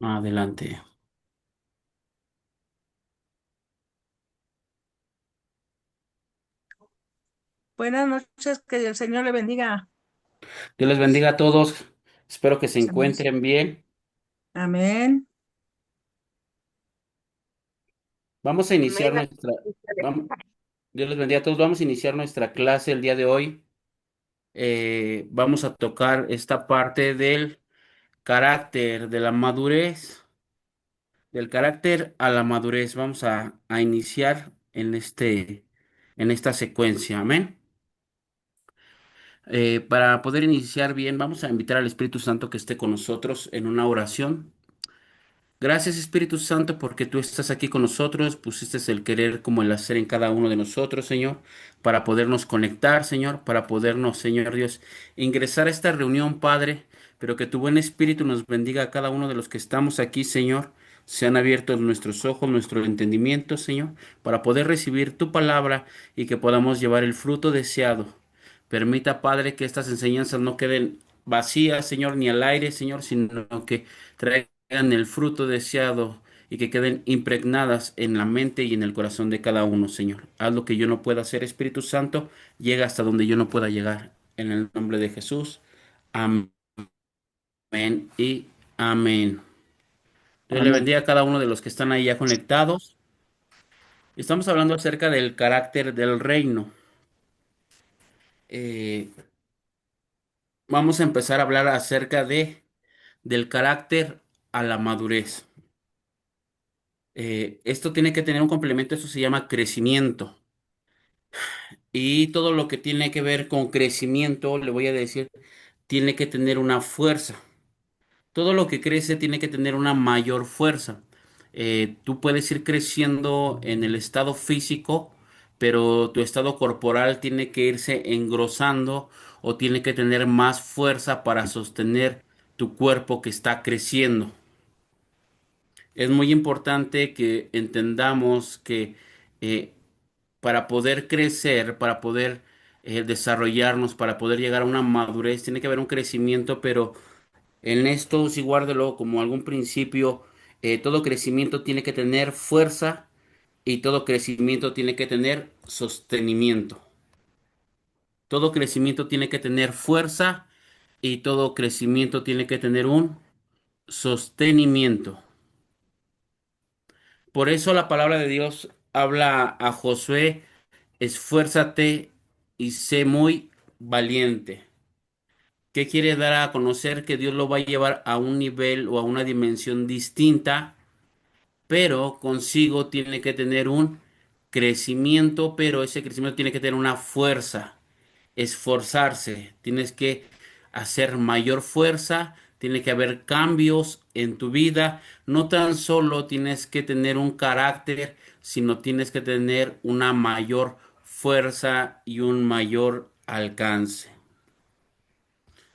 Adelante. Buenas noches, que el Señor le bendiga. Dios les bendiga a todos. Espero que se Seamos. encuentren bien. Amén. Vamos a iniciar Amén. nuestra... Dios les bendiga a todos. Vamos a iniciar nuestra clase el día de hoy. Vamos a tocar esta parte del carácter, de la madurez, del carácter a la madurez. Vamos a iniciar en esta secuencia. Amén. Para poder iniciar bien, vamos a invitar al Espíritu Santo que esté con nosotros en una oración. Gracias Espíritu Santo porque tú estás aquí con nosotros, pusiste el querer como el hacer en cada uno de nosotros, Señor, para podernos conectar, Señor, para podernos, Señor Dios, ingresar a esta reunión, Padre, pero que tu buen Espíritu nos bendiga a cada uno de los que estamos aquí, Señor. Sean abiertos nuestros ojos, nuestro entendimiento, Señor, para poder recibir tu palabra y que podamos llevar el fruto deseado. Permita, Padre, que estas enseñanzas no queden vacías, Señor, ni al aire, Señor, sino que traigan el fruto deseado y que queden impregnadas en la mente y en el corazón de cada uno, Señor. Haz lo que yo no pueda hacer, Espíritu Santo, llega hasta donde yo no pueda llegar. En el nombre de Jesús. Amén y amén. Dios le Amén. bendiga a cada uno de los que están ahí ya conectados. Estamos hablando acerca del carácter del reino. Eh, Vamos a empezar a hablar acerca del carácter a la madurez. Esto tiene que tener un complemento, eso se llama crecimiento. Y todo lo que tiene que ver con crecimiento, le voy a decir, tiene que tener una fuerza. Todo lo que crece tiene que tener una mayor fuerza. Tú puedes ir creciendo en el estado físico, pero tu estado corporal tiene que irse engrosando o tiene que tener más fuerza para sostener tu cuerpo que está creciendo. Es muy importante que entendamos que eh, para poder crecer, para poder desarrollarnos, para poder llegar a una madurez, tiene que haber un crecimiento, pero en esto sí guárdelo como algún principio. Todo crecimiento tiene que tener fuerza y todo crecimiento tiene que tener sostenimiento. Todo crecimiento tiene que tener fuerza y todo crecimiento tiene que tener un sostenimiento. Por eso la palabra de Dios habla a Josué, esfuérzate y sé muy valiente. ¿Qué quiere dar a conocer? Que Dios lo va a llevar a un nivel o a una dimensión distinta, pero consigo tiene que tener un crecimiento, pero ese crecimiento tiene que tener una fuerza, esforzarse, tienes que hacer mayor fuerza, tiene que haber cambios en tu vida, no tan solo tienes que tener un carácter, sino tienes que tener una mayor fuerza y un mayor alcance.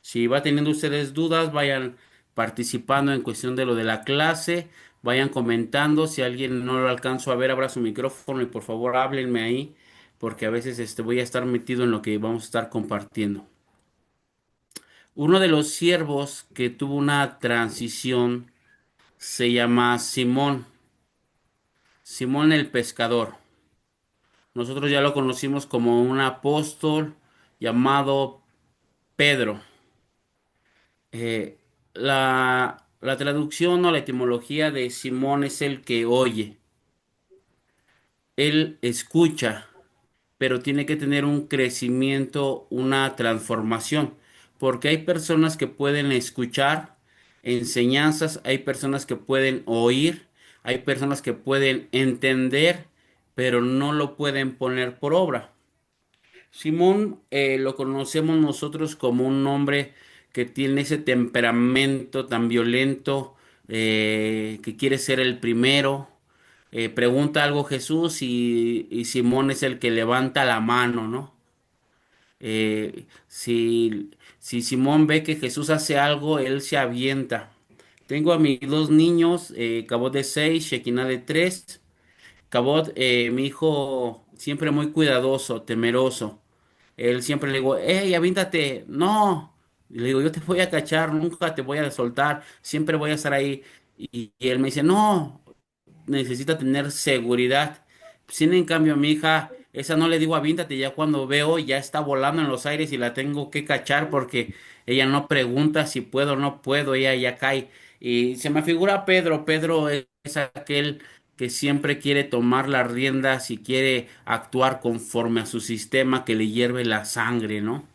Si va teniendo ustedes dudas, vayan participando en cuestión de lo de la clase, vayan comentando. Si alguien no lo alcanzo a ver, abra su micrófono y por favor háblenme ahí, porque a veces voy a estar metido en lo que vamos a estar compartiendo. Uno de los siervos que tuvo una transición se llama Simón, Simón el pescador. Nosotros ya lo conocimos como un apóstol llamado Pedro. Eh, la traducción o la etimología de Simón es el que oye. Él escucha, pero tiene que tener un crecimiento, una transformación, porque hay personas que pueden escuchar enseñanzas, hay personas que pueden oír, hay personas que pueden entender, pero no lo pueden poner por obra. Simón lo conocemos nosotros como un hombre que tiene ese temperamento tan violento, que quiere ser el primero. Pregunta algo Jesús y Simón es el que levanta la mano, ¿no? Si Simón ve que Jesús hace algo, él se avienta. Tengo a mis dos niños, Cabot de 6, Shekinah de 3. Cabot, mi hijo, siempre muy cuidadoso, temeroso. Él siempre le digo, hey, avíntate. No. Y le digo, yo te voy a cachar, nunca te voy a soltar, siempre voy a estar ahí. Y él me dice, no, necesita tener seguridad. Sin en cambio, mi hija, esa no le digo avíntate, ya cuando veo ya está volando en los aires y la tengo que cachar porque ella no pregunta si puedo o no puedo, ella ya cae. Y se me figura Pedro, Pedro es aquel que siempre quiere tomar las riendas y quiere actuar conforme a su sistema que le hierve la sangre, ¿no?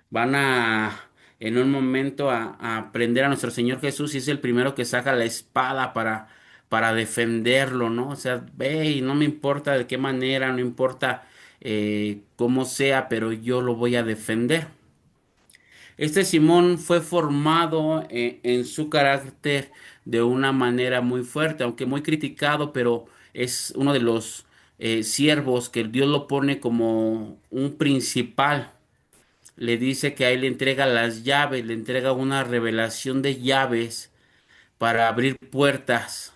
Van a en un momento a prender a nuestro Señor Jesús y es el primero que saca la espada para defenderlo, ¿no? O sea, ve y no me importa de qué manera, no importa cómo sea, pero yo lo voy a defender. Este Simón fue formado en su carácter de una manera muy fuerte, aunque muy criticado, pero es uno de los siervos que Dios lo pone como un principal. Le dice que ahí le entrega las llaves, le entrega una revelación de llaves para abrir puertas,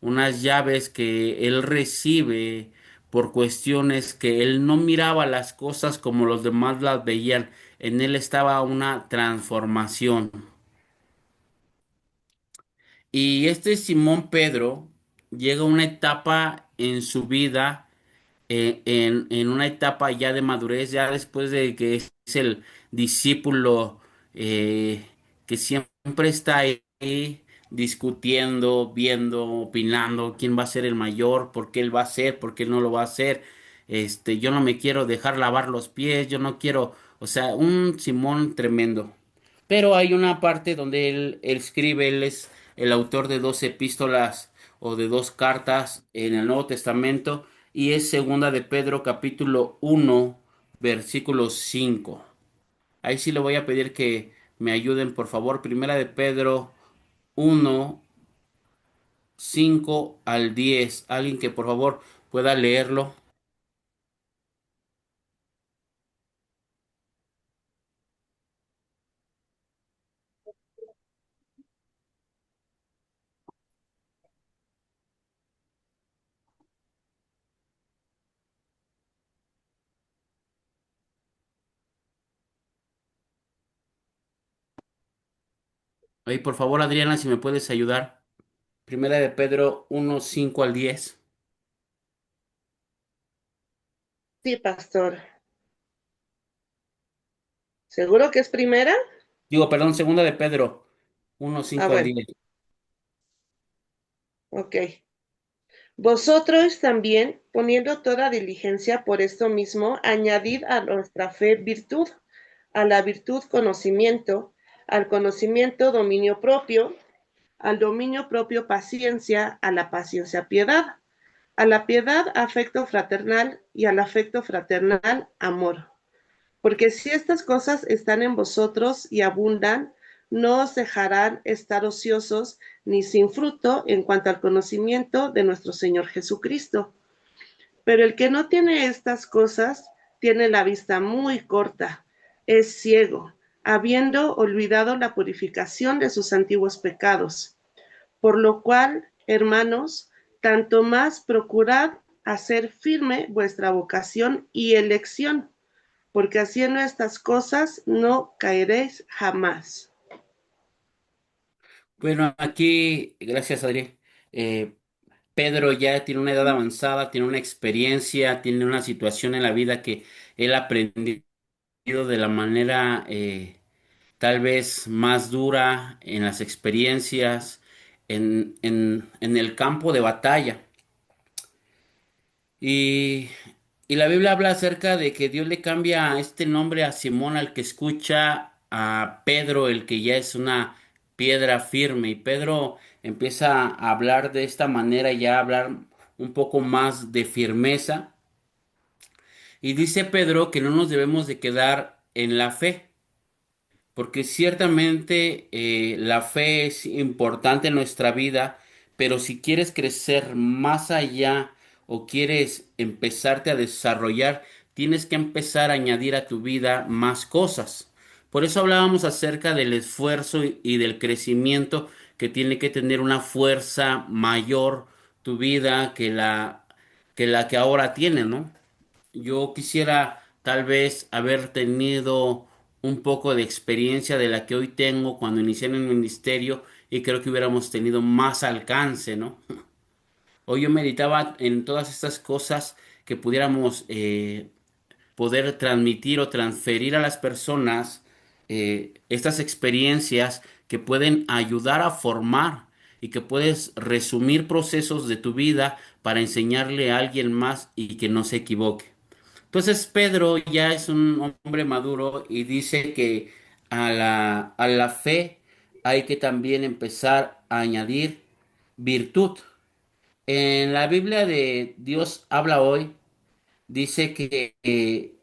unas llaves que él recibe por cuestiones que él no miraba las cosas como los demás las veían, en él estaba una transformación. Y este Simón Pedro llega a una etapa en su vida en una etapa ya de madurez, ya después de que es el discípulo que siempre está ahí discutiendo, viendo, opinando quién va a ser el mayor, por qué él va a ser, por qué él no lo va a hacer. Yo no me quiero dejar lavar los pies, yo no quiero, o sea, un Simón tremendo. Pero hay una parte donde él escribe, él es el autor de dos epístolas o de dos cartas en el Nuevo Testamento y es segunda de Pedro capítulo 1 versículo 5. Ahí sí le voy a pedir que me ayuden por favor. Primera de Pedro 1 5 al 10. Alguien que por favor pueda leerlo. Ahí por favor Adriana si me puedes ayudar. Primera de Pedro 1 5 al 10. Sí, pastor. ¿Seguro que es primera? Digo, perdón, segunda de Pedro 1 Ah, 5 al bueno, 10. ok. Vosotros también, poniendo toda diligencia por esto mismo, añadid a nuestra fe virtud, a la virtud conocimiento, al conocimiento dominio propio, al dominio propio paciencia, a la paciencia piedad, a la piedad afecto fraternal y al afecto fraternal amor. Porque si estas cosas están en vosotros y abundan, no os dejarán estar ociosos ni sin fruto en cuanto al conocimiento de nuestro Señor Jesucristo. Pero el que no tiene estas cosas tiene la vista muy corta, es ciego, habiendo olvidado la purificación de sus antiguos pecados. Por lo cual, hermanos, tanto más procurad hacer firme vuestra vocación y elección, porque haciendo estas cosas no caeréis jamás. Bueno, aquí, gracias Adri. Eh, Pedro ya tiene una edad avanzada, tiene una experiencia, tiene una situación en la vida que él ha aprendido de la manera tal vez más dura en las experiencias, en el campo de batalla. Y, y la Biblia habla acerca de que Dios le cambia este nombre a Simón al que escucha a Pedro, el que ya es una piedra firme. Y Pedro empieza a hablar de esta manera, ya a hablar un poco más de firmeza. Y dice Pedro que no nos debemos de quedar en la fe. Porque ciertamente la fe es importante en nuestra vida, pero si quieres crecer más allá o quieres empezarte a desarrollar, tienes que empezar a añadir a tu vida más cosas. Por eso hablábamos acerca del esfuerzo y del crecimiento que tiene que tener una fuerza mayor tu vida que la que ahora tiene, ¿no? Yo quisiera tal vez haber tenido un poco de experiencia de la que hoy tengo cuando inicié en el ministerio y creo que hubiéramos tenido más alcance, ¿no? Hoy yo meditaba en todas estas cosas que pudiéramos poder transmitir o transferir a las personas estas experiencias que pueden ayudar a formar y que puedes resumir procesos de tu vida para enseñarle a alguien más y que no se equivoque. Entonces Pedro ya es un hombre maduro y dice que a la fe hay que también empezar a añadir virtud. En la Biblia de Dios habla hoy, dice que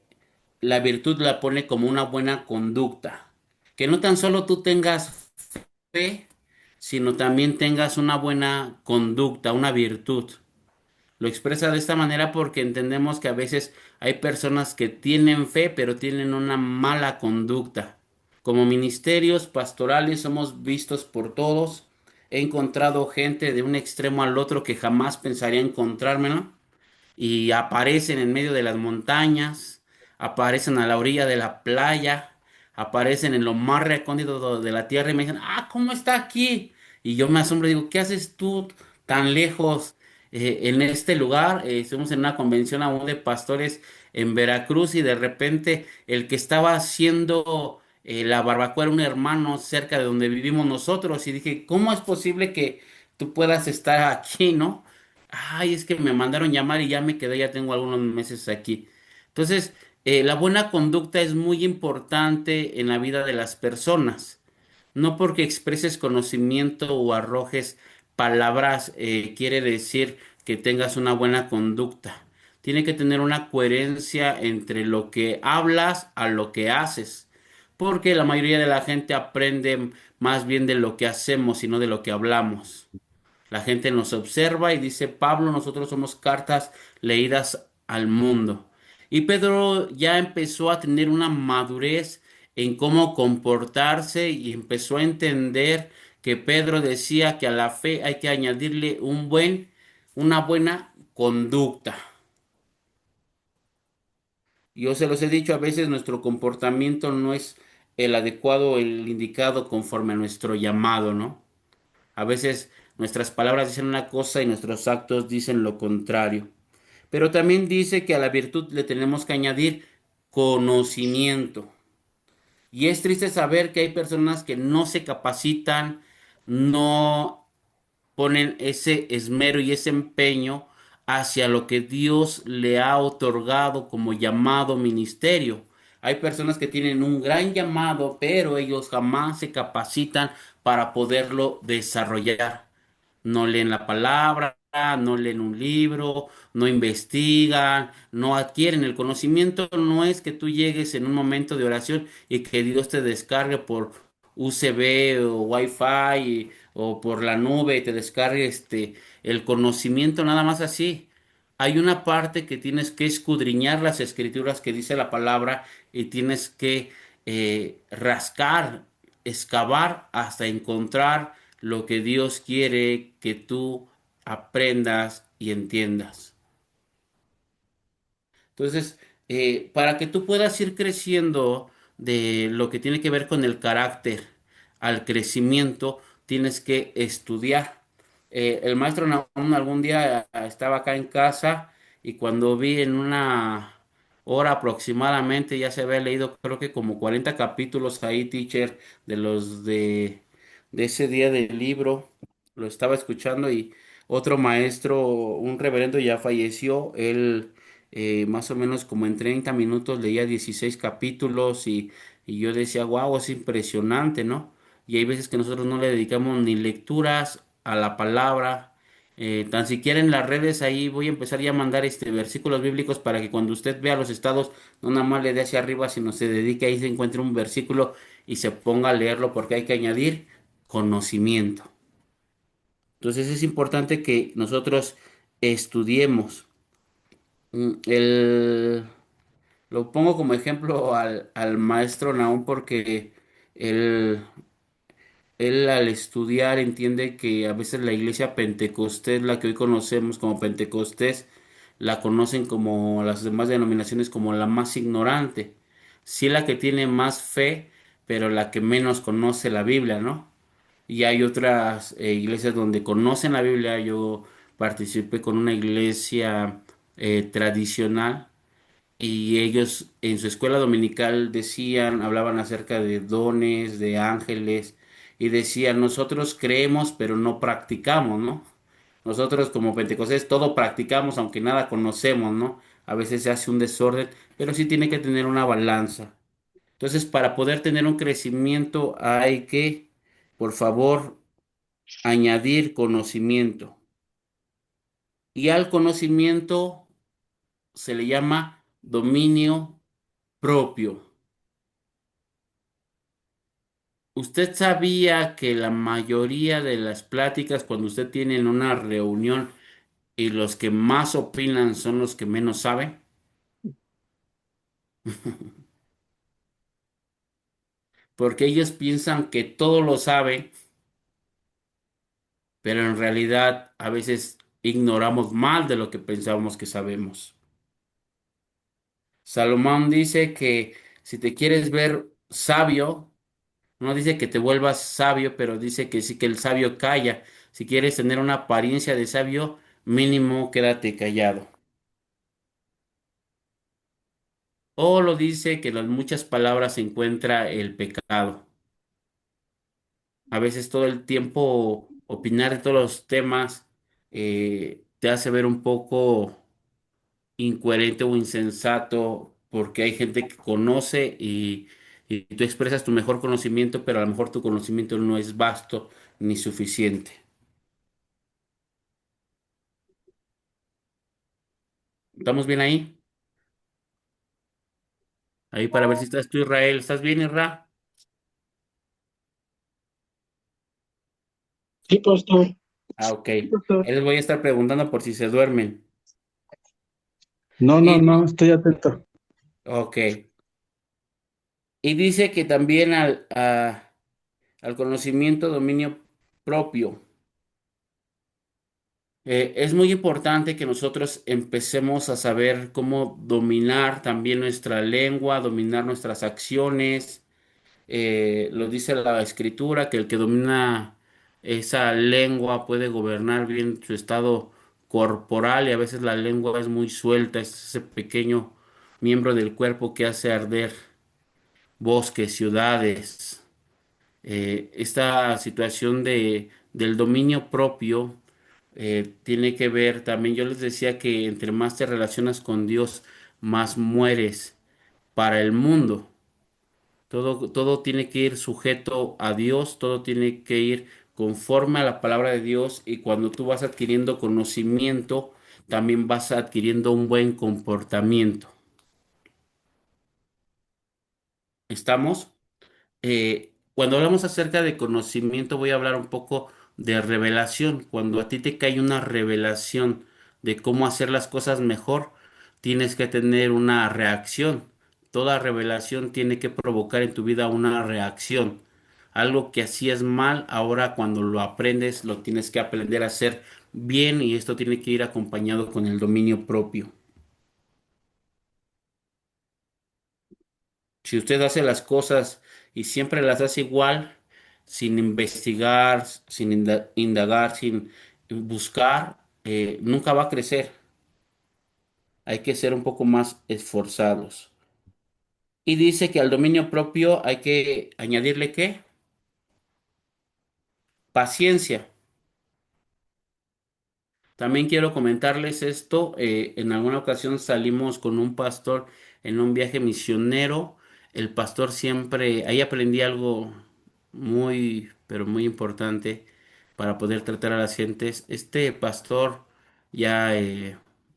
la virtud la pone como una buena conducta. Que no tan solo tú tengas fe, sino también tengas una buena conducta, una virtud. Lo expresa de esta manera porque entendemos que a veces hay personas que tienen fe, pero tienen una mala conducta. Como ministerios pastorales somos vistos por todos. He encontrado gente de un extremo al otro que jamás pensaría encontrármelo y aparecen en medio de las montañas, aparecen a la orilla de la playa, aparecen en lo más recóndito de la tierra y me dicen, ah, ¿cómo está aquí? Y yo me asombro y digo, ¿qué haces tú tan lejos en este lugar? Estuvimos en una convención aún de pastores en Veracruz y de repente el que estaba haciendo la barbacoa era un hermano cerca de donde vivimos nosotros y dije, ¿cómo es posible que tú puedas estar aquí, no? Ay, es que me mandaron llamar y ya me quedé, ya tengo algunos meses aquí. Entonces, la buena conducta es muy importante en la vida de las personas. No porque expreses conocimiento o arrojes palabras, quiere decir que tengas una buena conducta. Tiene que tener una coherencia entre lo que hablas a lo que haces. Porque la mayoría de la gente aprende más bien de lo que hacemos y no de lo que hablamos. La gente nos observa y dice, Pablo, nosotros somos cartas leídas al mundo. Y Pedro ya empezó a tener una madurez en cómo comportarse y empezó a entender que Pedro decía que a la fe hay que añadirle una buena conducta. Yo se los he dicho, a veces nuestro comportamiento no es el adecuado, o el indicado conforme a nuestro llamado, ¿no? A veces nuestras palabras dicen una cosa y nuestros actos dicen lo contrario. Pero también dice que a la virtud le tenemos que añadir conocimiento. Y es triste saber que hay personas que no se capacitan, no ponen ese esmero y ese empeño hacia lo que Dios le ha otorgado como llamado ministerio. Hay personas que tienen un gran llamado, pero ellos jamás se capacitan para poderlo desarrollar. No leen la palabra, no leen un libro, no investigan, no adquieren el conocimiento. No es que tú llegues en un momento de oración y que Dios te descargue por USB o Wi-Fi o por la nube y te descargue el conocimiento nada más así. Hay una parte que tienes que escudriñar las escrituras que dice la palabra y tienes que rascar, excavar hasta encontrar lo que Dios quiere que tú aprendas y entiendas. Entonces, para que tú puedas ir creciendo de lo que tiene que ver con el carácter al crecimiento, tienes que estudiar. El maestro Nahum algún día estaba acá en casa y cuando vi en una hora aproximadamente ya se había leído creo que como 40 capítulos ahí, teacher, de ese día del libro. Lo estaba escuchando y otro maestro, un reverendo ya falleció. Él más o menos como en 30 minutos leía 16 capítulos y yo decía, wow, es impresionante, ¿no? Y hay veces que nosotros no le dedicamos ni lecturas a la palabra. Tan siquiera en las redes ahí voy a empezar ya a mandar versículos bíblicos para que cuando usted vea los estados no nada más le dé hacia arriba, sino se dedique ahí se encuentre un versículo y se ponga a leerlo porque hay que añadir conocimiento. Entonces es importante que nosotros estudiemos. Lo pongo como ejemplo al maestro Naum porque él, él al estudiar entiende que a veces la iglesia pentecostés, la que hoy conocemos como pentecostés, la conocen como las demás denominaciones como la más ignorante. Sí la que tiene más fe, pero la que menos conoce la Biblia, ¿no? y hay otras iglesias donde conocen la Biblia. Yo participé con una iglesia tradicional y ellos en su escuela dominical decían, hablaban acerca de dones, de ángeles, y decían, nosotros creemos pero no practicamos, ¿no? Nosotros como Pentecostés todo practicamos aunque nada conocemos, ¿no? A veces se hace un desorden, pero sí tiene que tener una balanza. Entonces, para poder tener un crecimiento hay que, por favor, añadir conocimiento. Y al conocimiento se le llama dominio propio. ¿Usted sabía que la mayoría de las pláticas cuando usted tiene en una reunión y los que más opinan son los que menos saben? Porque ellos piensan que todo lo saben, pero en realidad a veces ignoramos más de lo que pensamos que sabemos. Salomón dice que si te quieres ver sabio, no dice que te vuelvas sabio, pero dice que sí que el sabio calla. Si quieres tener una apariencia de sabio, mínimo quédate callado. O lo dice que en las muchas palabras se encuentra el pecado. A veces todo el tiempo opinar de todos los temas te hace ver un poco incoherente o insensato porque hay gente que conoce y tú expresas tu mejor conocimiento, pero a lo mejor tu conocimiento no es vasto ni suficiente. ¿Estamos bien ahí? Ahí para ver si estás tú, Israel. ¿Estás bien, Isra? Sí, pastor. Ah, ok. Sí, pastor. Les voy a estar preguntando por si se duermen. No, no, Y, no, estoy atento. ok. Y dice que también al conocimiento, dominio propio. Es muy importante que nosotros empecemos a saber cómo dominar también nuestra lengua, dominar nuestras acciones. Lo dice la escritura, que el que domina esa lengua puede gobernar bien su estado corporal y a veces la lengua es muy suelta, es ese pequeño miembro del cuerpo que hace arder bosques, ciudades. Esta situación del dominio propio tiene que ver también, yo les decía que entre más te relacionas con Dios, más mueres para el mundo. Todo tiene que ir sujeto a Dios, todo tiene que ir conforme a la palabra de Dios y cuando tú vas adquiriendo conocimiento, también vas adquiriendo un buen comportamiento. ¿Estamos? Cuando hablamos acerca de conocimiento, voy a hablar un poco de revelación. Cuando a ti te cae una revelación de cómo hacer las cosas mejor, tienes que tener una reacción. Toda revelación tiene que provocar en tu vida una reacción. Algo que hacías mal, ahora cuando lo aprendes, lo tienes que aprender a hacer bien y esto tiene que ir acompañado con el dominio propio. Si usted hace las cosas y siempre las hace igual, sin investigar, sin indagar, sin buscar, nunca va a crecer. Hay que ser un poco más esforzados. Y dice que al dominio propio hay que añadirle ¿qué? Paciencia. También quiero comentarles esto. En alguna ocasión salimos con un pastor en un viaje misionero. El pastor siempre, ahí aprendí algo muy, pero muy importante para poder tratar a las gentes. Este pastor ya,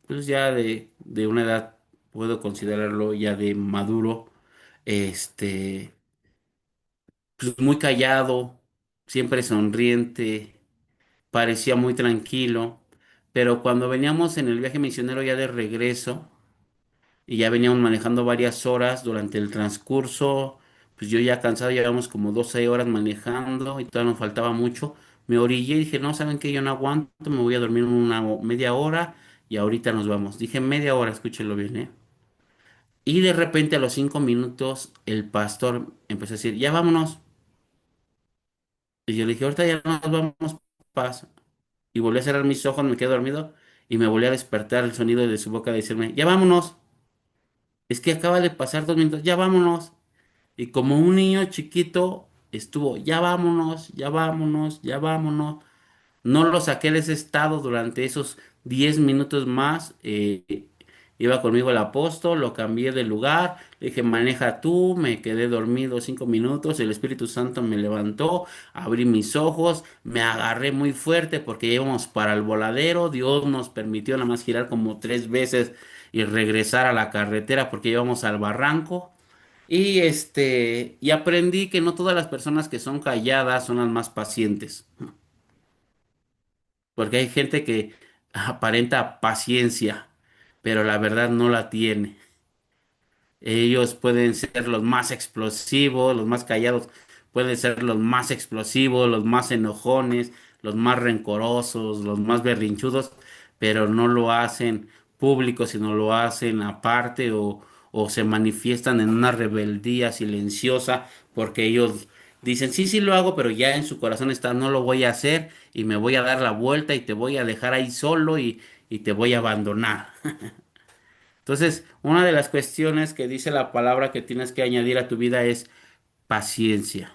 pues ya de una edad, puedo considerarlo ya de maduro, este, pues muy callado, siempre sonriente, parecía muy tranquilo, pero cuando veníamos en el viaje misionero ya de regreso y ya veníamos manejando varias horas durante el transcurso, pues yo ya cansado, llevamos como 12 horas manejando y todavía nos faltaba mucho, me orillé y dije, no, ¿saben qué? Yo no aguanto, me voy a dormir una media hora y ahorita nos vamos. Dije media hora, escúchenlo bien, ¿eh? Y de repente a los 5 minutos el pastor empezó a decir, ya vámonos. Y yo le dije, ahorita ya nos vamos, paz. Y volví a cerrar mis ojos, me quedé dormido y me volví a despertar el sonido de su boca decirme, ya vámonos, es que acaba de pasar 2 minutos, ya vámonos. Y como un niño chiquito estuvo, ya vámonos, ya vámonos, ya vámonos. No lo saqué de ese estado durante esos 10 minutos más. Iba conmigo el apóstol, lo cambié de lugar, le dije, maneja tú, me quedé dormido 5 minutos, el Espíritu Santo me levantó, abrí mis ojos, me agarré muy fuerte porque íbamos para el voladero, Dios nos permitió nada más girar como 3 veces y regresar a la carretera porque íbamos al barranco. Y aprendí que no todas las personas que son calladas son las más pacientes. Porque hay gente que aparenta paciencia, pero la verdad no la tiene. Ellos pueden ser los más explosivos, los más callados, pueden ser los más explosivos, los más enojones, los más rencorosos, los más berrinchudos, pero no lo hacen público, sino lo hacen aparte o se manifiestan en una rebeldía silenciosa porque ellos dicen, sí, sí lo hago, pero ya en su corazón está, no lo voy a hacer y me voy a dar la vuelta y te voy a dejar ahí solo y te voy a abandonar. Entonces, una de las cuestiones que dice la palabra que tienes que añadir a tu vida es paciencia.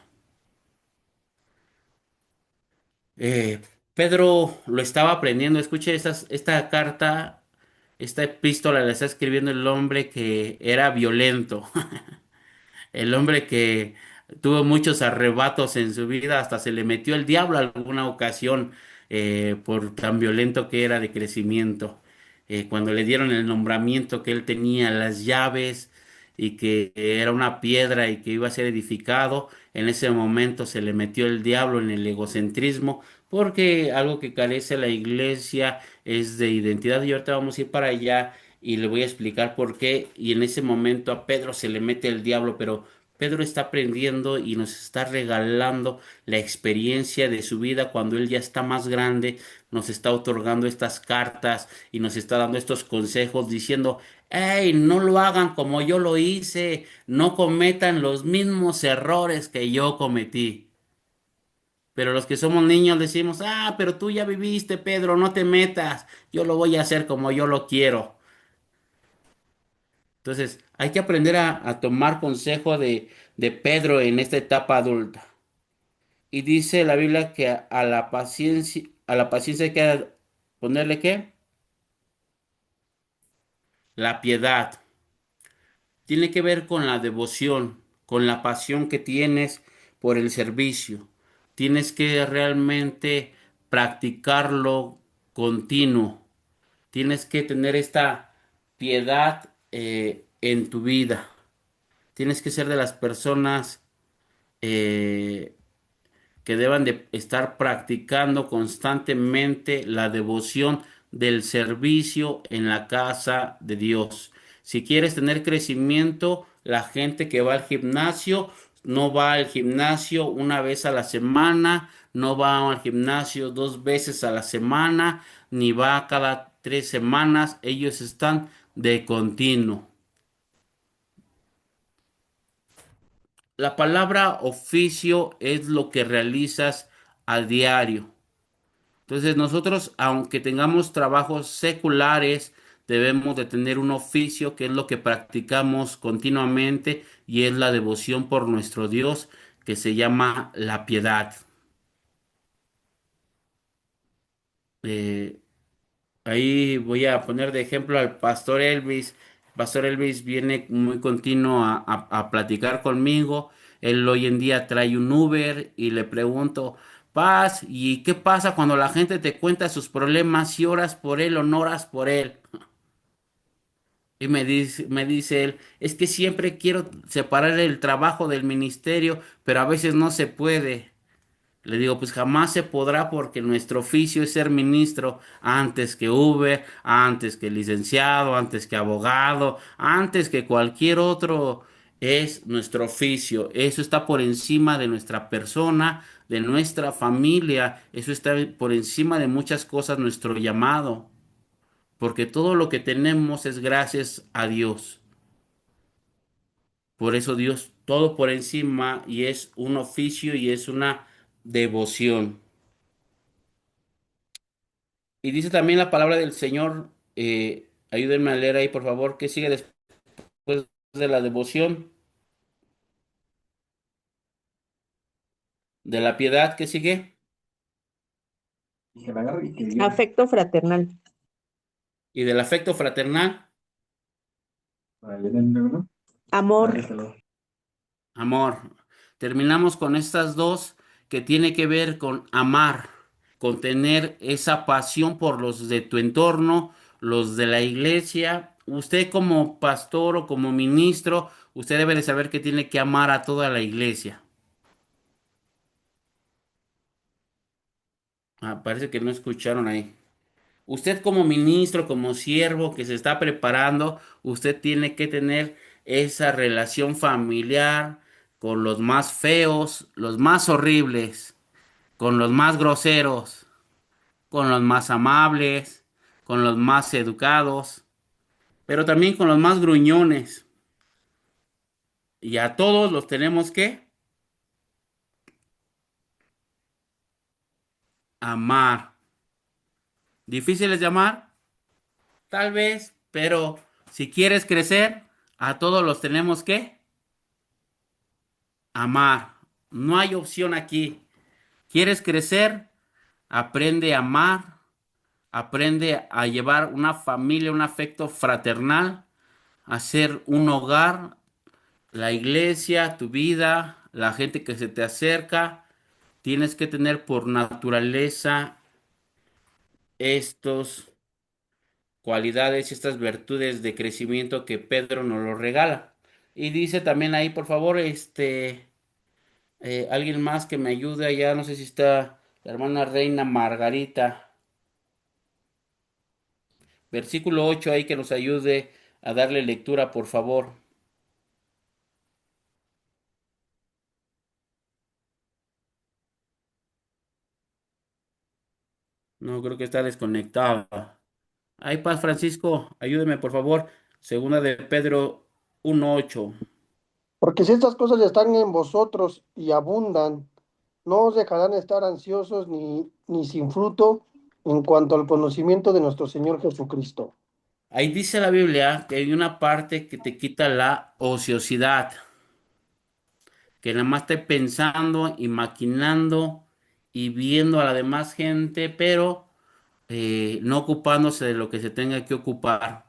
Eh, Pedro lo estaba aprendiendo. Escuche esta carta, esta epístola la está escribiendo el hombre que era violento, el hombre que tuvo muchos arrebatos en su vida, hasta se le metió el diablo alguna ocasión por tan violento que era de crecimiento. Cuando le dieron el nombramiento que él tenía, las llaves y que era una piedra y que iba a ser edificado, en ese momento se le metió el diablo en el egocentrismo, porque algo que carece la iglesia es de identidad y ahorita vamos a ir para allá y le voy a explicar por qué. Y en ese momento a Pedro se le mete el diablo, pero Pedro está aprendiendo y nos está regalando la experiencia de su vida cuando él ya está más grande, nos está otorgando estas cartas y nos está dando estos consejos diciendo, hey, no lo hagan como yo lo hice, no cometan los mismos errores que yo cometí. Pero los que somos niños decimos, ah, pero tú ya viviste, Pedro, no te metas, yo lo voy a hacer como yo lo quiero. Entonces, hay que aprender a tomar consejo de Pedro en esta etapa adulta. Y dice la Biblia que a la paciencia hay que ponerle ¿qué? La piedad. Tiene que ver con la devoción, con la pasión que tienes por el servicio. Tienes que realmente practicarlo continuo. Tienes que tener esta piedad en tu vida. Tienes que ser de las personas eh, que deban de estar practicando constantemente la devoción del servicio en la casa de Dios. Si quieres tener crecimiento, la gente que va al gimnasio no va al gimnasio una vez a la semana, no va al gimnasio 2 veces a la semana, ni va cada 3 semanas. Ellos están de continuo. La palabra oficio es lo que realizas a diario. Entonces nosotros, aunque tengamos trabajos seculares, debemos de tener un oficio que es lo que practicamos continuamente y es la devoción por nuestro Dios, que se llama la piedad. Eh, Ahí voy a poner de ejemplo al pastor Elvis. El pastor Elvis viene muy continuo a platicar conmigo. Él hoy en día trae un Uber y le pregunto, Paz, ¿y qué pasa cuando la gente te cuenta sus problemas? Si oras por él o no oras por él. Y me dice él, es que siempre quiero separar el trabajo del ministerio, pero a veces no se puede. Le digo, pues jamás se podrá porque nuestro oficio es ser ministro antes que Uber, antes que licenciado, antes que abogado, antes que cualquier otro. Es nuestro oficio. Eso está por encima de nuestra persona, de nuestra familia. Eso está por encima de muchas cosas, nuestro llamado. Porque todo lo que tenemos es gracias a Dios. Por eso Dios, todo por encima y es un oficio y es una devoción. Y dice también la palabra del Señor, ayúdenme a leer ahí, por favor, ¿qué sigue después de la devoción? De la piedad, ¿qué sigue? Afecto fraternal. Y del afecto fraternal, Amor. amor. Terminamos con estas dos que tiene que ver con amar, con tener esa pasión por los de tu entorno, los de la iglesia. Usted como pastor o como ministro, usted debe de saber que tiene que amar a toda la iglesia. Ah, parece que no escucharon ahí. Usted como ministro, como siervo que se está preparando, usted tiene que tener esa relación familiar con los más feos, los más horribles, con los más groseros, con los más amables, con los más educados, pero también con los más gruñones. Y a todos los tenemos que amar. ¿Difíciles de amar? Tal vez, pero si quieres crecer, a todos los tenemos que amar. No hay opción aquí. ¿Quieres crecer? Aprende a amar, aprende a llevar una familia, un afecto fraternal, a ser un hogar, la iglesia, tu vida, la gente que se te acerca. Tienes que tener por naturaleza estos cualidades y estas virtudes de crecimiento que Pedro nos lo regala. Y dice también ahí, por favor, alguien más que me ayude allá, no sé si está la hermana Reina Margarita. Versículo 8 ahí que nos ayude a darle lectura, por favor. No, creo que está desconectada. Ay, Paz Francisco, ayúdeme, por favor. Segunda de Pedro 1:8. Porque si estas cosas están en vosotros y abundan, no os dejarán estar ansiosos ni sin fruto en cuanto al conocimiento de nuestro Señor Jesucristo. Ahí dice la Biblia que hay una parte que te quita la ociosidad, que nada más esté pensando y maquinando y viendo a la demás gente, pero no ocupándose de lo que se tenga que ocupar.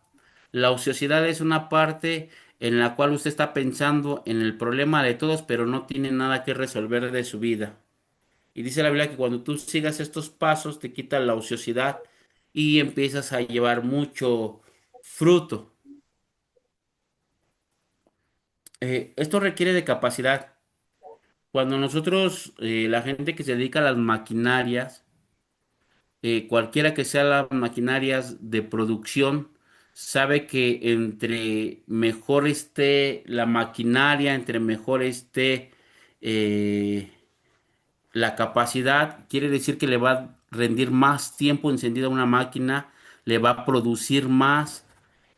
La ociosidad es una parte en la cual usted está pensando en el problema de todos, pero no tiene nada que resolver de su vida. Y dice la Biblia que cuando tú sigas estos pasos te quita la ociosidad y empiezas a llevar mucho fruto. Esto requiere de capacidad. Cuando nosotros, la gente que se dedica a las maquinarias, cualquiera que sea las maquinarias de producción, sabe que entre mejor esté la maquinaria, entre mejor esté eh, la capacidad, quiere decir que le va a rendir más tiempo encendida una máquina, le va a producir más.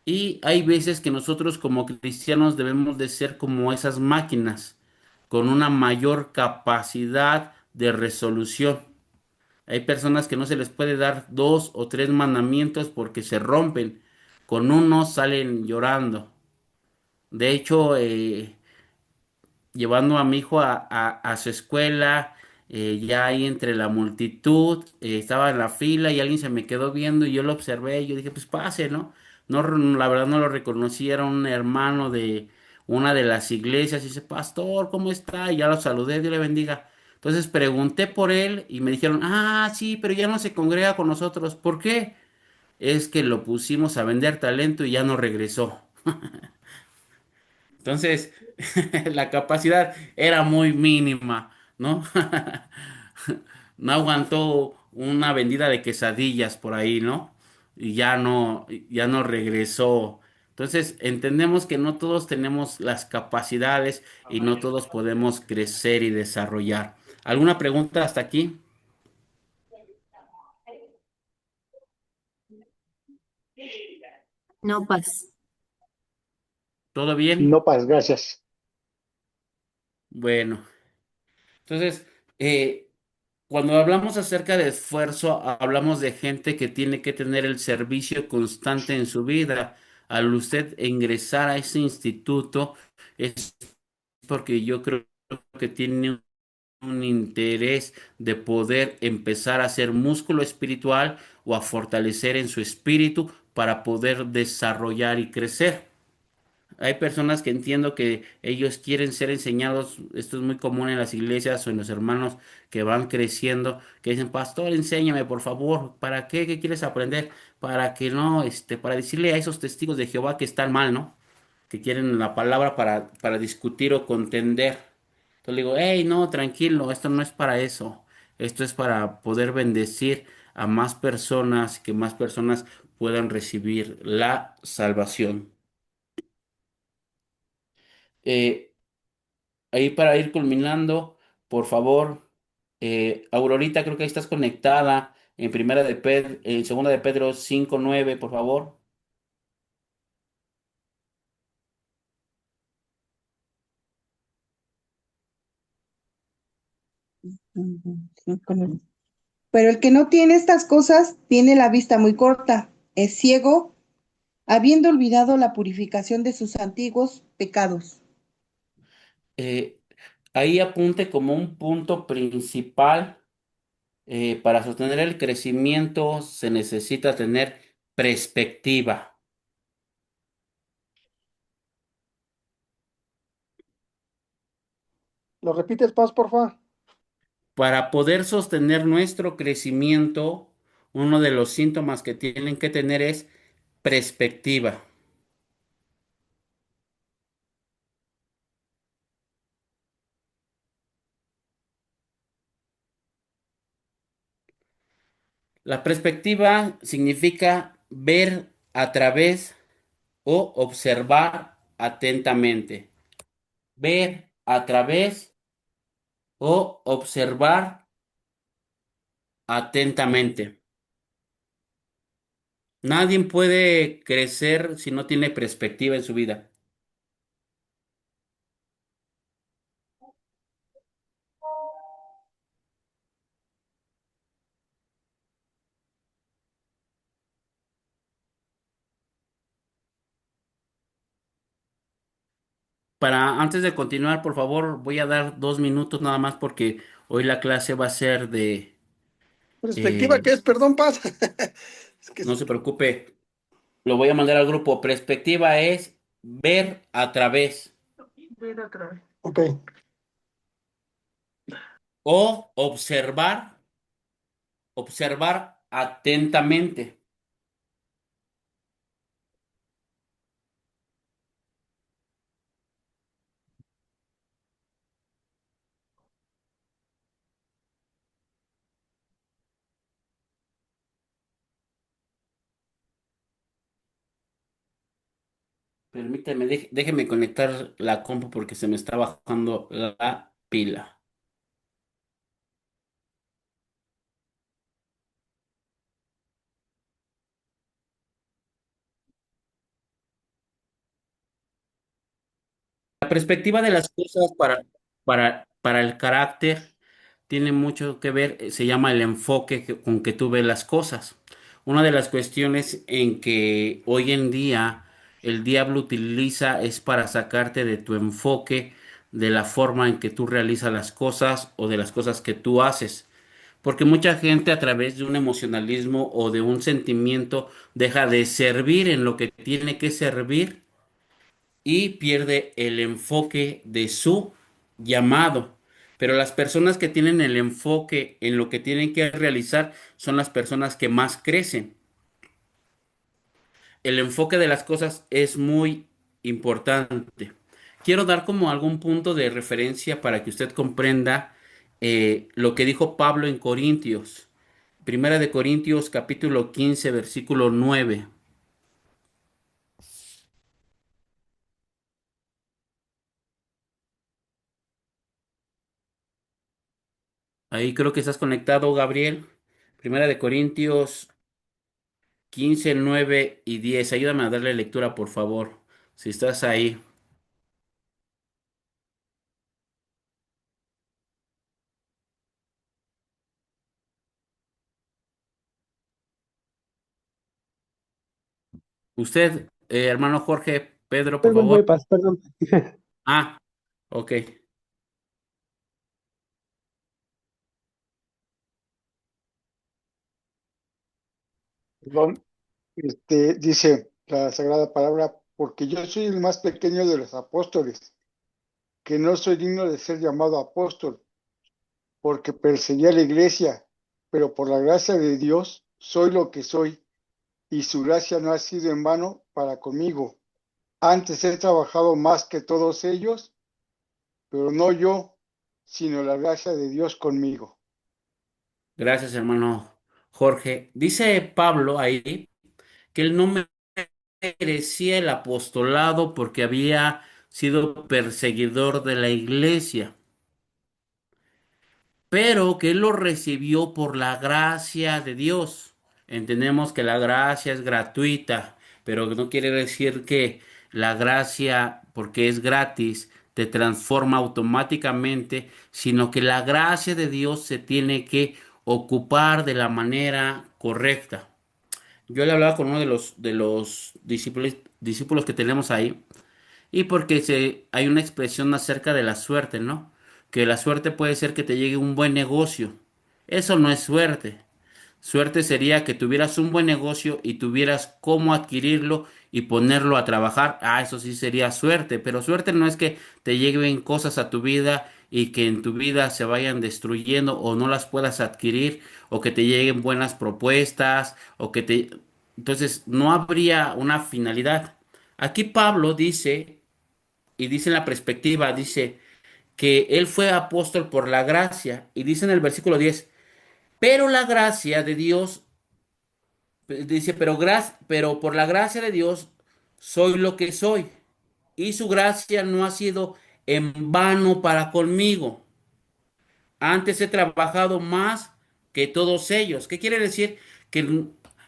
Y hay veces que nosotros como cristianos debemos de ser como esas máquinas, con una mayor capacidad de resolución. Hay personas que no se les puede dar dos o tres mandamientos porque se rompen. Con uno salen llorando. De hecho, llevando a mi hijo a su escuela, ya ahí entre la multitud, estaba en la fila y alguien se me quedó viendo y yo lo observé y yo dije, pues pase, ¿no? No, la verdad no lo reconocí, era un hermano de una de las iglesias y dice, pastor, ¿cómo está? Y ya lo saludé, Dios le bendiga. Entonces pregunté por él y me dijeron, ah, sí, pero ya no se congrega con nosotros. ¿Por qué? Es que lo pusimos a vender talento y ya no regresó. Entonces, la capacidad era muy mínima, ¿no? No aguantó una vendida de quesadillas por ahí, ¿no? Y ya no regresó. Entonces, entendemos que no todos tenemos las capacidades y no todos podemos crecer y desarrollar. ¿Alguna pregunta hasta aquí? No, paz. ¿Todo bien? No, Paz, gracias. Bueno, entonces, Cuando hablamos acerca de esfuerzo, hablamos de gente que tiene que tener el servicio constante en su vida. Al usted ingresar a ese instituto, es porque yo creo que tiene un interés de poder empezar a hacer músculo espiritual o a fortalecer en su espíritu para poder desarrollar y crecer. Hay personas que entiendo que ellos quieren ser enseñados, esto es muy común en las iglesias o en los hermanos que van creciendo, que dicen, pastor, enséñame por favor, ¿para qué? ¿Qué quieres aprender? Para que no, para decirle a esos testigos de Jehová que están mal, ¿no? Que quieren la palabra para discutir o contender. Entonces le digo, hey, no, tranquilo, esto no es para eso. Esto es para poder bendecir a más personas, que más personas puedan recibir la salvación. Eh, Ahí para ir culminando, por favor, Aurorita, creo que ahí estás conectada en segunda de Pedro 5:9, por favor. Ujú, sí, pero el que no tiene estas cosas tiene la vista muy corta, es ciego, habiendo olvidado la purificación de sus antiguos pecados. Eh, Ahí apunte como un punto principal. Para sostener el crecimiento se necesita tener perspectiva. ¿Lo repites, Paz, porfa? Para poder sostener nuestro crecimiento, uno de los síntomas que tienen que tener es perspectiva. La perspectiva significa ver a través o observar atentamente. Ver a través o observar atentamente. Nadie puede crecer si no tiene perspectiva en su vida. Antes de continuar, por favor, voy a dar 2 minutos nada más porque hoy la clase va a ser ¿Perspectiva eh, qué es? Perdón, Paz. Es que no se preocupe, lo voy a mandar al grupo. Perspectiva es ver a través Ver otra vez. ok. o observar atentamente. Permíteme, déjeme conectar la compu porque se me está bajando la pila. La perspectiva de las cosas para el carácter tiene mucho que ver, se llama el enfoque con que tú ves las cosas. Una de las cuestiones en que hoy en día el diablo utiliza es para sacarte de tu enfoque, de la forma en que tú realizas las cosas o de las cosas que tú haces. Porque mucha gente a través de un emocionalismo o de un sentimiento deja de servir en lo que tiene que servir y pierde el enfoque de su llamado. Pero las personas que tienen el enfoque en lo que tienen que realizar son las personas que más crecen. El enfoque de las cosas es muy importante. Quiero dar como algún punto de referencia para que usted comprenda lo que dijo Pablo en Corintios. Primera de Corintios capítulo 15 versículo 9. Ahí creo que estás conectado, Gabriel. Primera de Corintios 15, 9 y 10. Ayúdame a darle lectura, por favor. Si estás ahí. Usted, hermano Jorge, Pedro, por Perdón, favor. bypass, perdón. Ah, ok. Perdón, dice la Sagrada Palabra, porque yo soy el más pequeño de los apóstoles, que no soy digno de ser llamado apóstol, porque perseguí a la iglesia, pero por la gracia de Dios soy lo que soy, y su gracia no ha sido en vano para conmigo. Antes he trabajado más que todos ellos, pero no yo, sino la gracia de Dios conmigo. Gracias, hermano Jorge. Dice Pablo ahí que él no merecía el apostolado porque había sido perseguidor de la iglesia, pero que él lo recibió por la gracia de Dios. Entendemos que la gracia es gratuita, pero no quiere decir que la gracia, porque es gratis, te transforma automáticamente, sino que la gracia de Dios se tiene que ocupar de la manera correcta. Yo le hablaba con uno de los discípulos que tenemos ahí, y porque hay una expresión acerca de la suerte, ¿no? Que la suerte puede ser que te llegue un buen negocio. Eso no es suerte. Suerte sería que tuvieras un buen negocio y tuvieras cómo adquirirlo y ponerlo a trabajar. Ah, eso sí sería suerte. Pero suerte no es que te lleguen cosas a tu vida y que en tu vida se vayan destruyendo o no las puedas adquirir o que te lleguen buenas propuestas o que te... Entonces no habría una finalidad. Aquí Pablo dice, y dice en la perspectiva, dice que él fue apóstol por la gracia y dice en el versículo 10, pero la gracia de Dios dice, pero por la gracia de Dios soy lo que soy. Y su gracia no ha sido en vano para conmigo. Antes he trabajado más que todos ellos. ¿Qué quiere decir? Que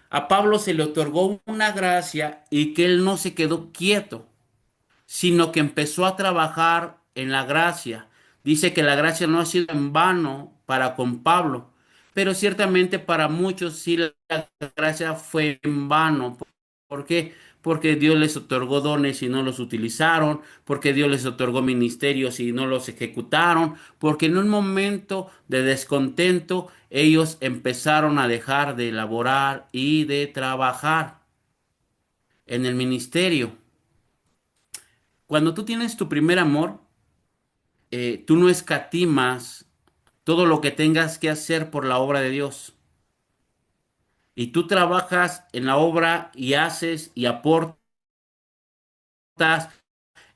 a Pablo se le otorgó una gracia y que él no se quedó quieto, sino que empezó a trabajar en la gracia. Dice que la gracia no ha sido en vano para con Pablo, pero ciertamente para muchos sí la gracia fue en vano. ¿Por qué? Porque Dios les otorgó dones y no los utilizaron, porque Dios les otorgó ministerios y no los ejecutaron, porque en un momento de descontento ellos empezaron a dejar de elaborar y de trabajar en el ministerio. Cuando tú tienes tu primer amor, tú no escatimas todo lo que tengas que hacer por la obra de Dios. Y tú trabajas en la obra y haces y aportas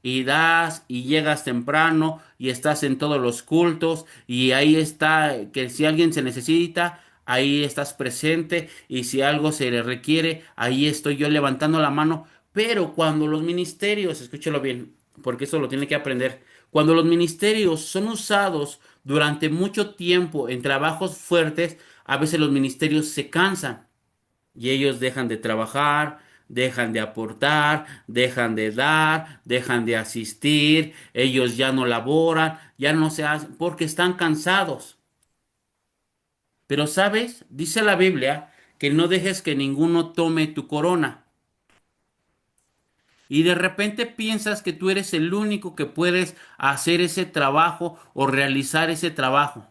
y das y llegas temprano y estás en todos los cultos y ahí está, que si alguien se necesita, ahí estás presente y si algo se le requiere, ahí estoy yo levantando la mano. Pero cuando los ministerios, escúchelo bien, porque eso lo tiene que aprender, cuando los ministerios son usados durante mucho tiempo en trabajos fuertes, a veces los ministerios se cansan y ellos dejan de trabajar, dejan de aportar, dejan de dar, dejan de asistir, ellos ya no laboran, ya no se hacen, porque están cansados. Pero sabes, dice la Biblia que no dejes que ninguno tome tu corona. Y de repente piensas que tú eres el único que puedes hacer ese trabajo o realizar ese trabajo.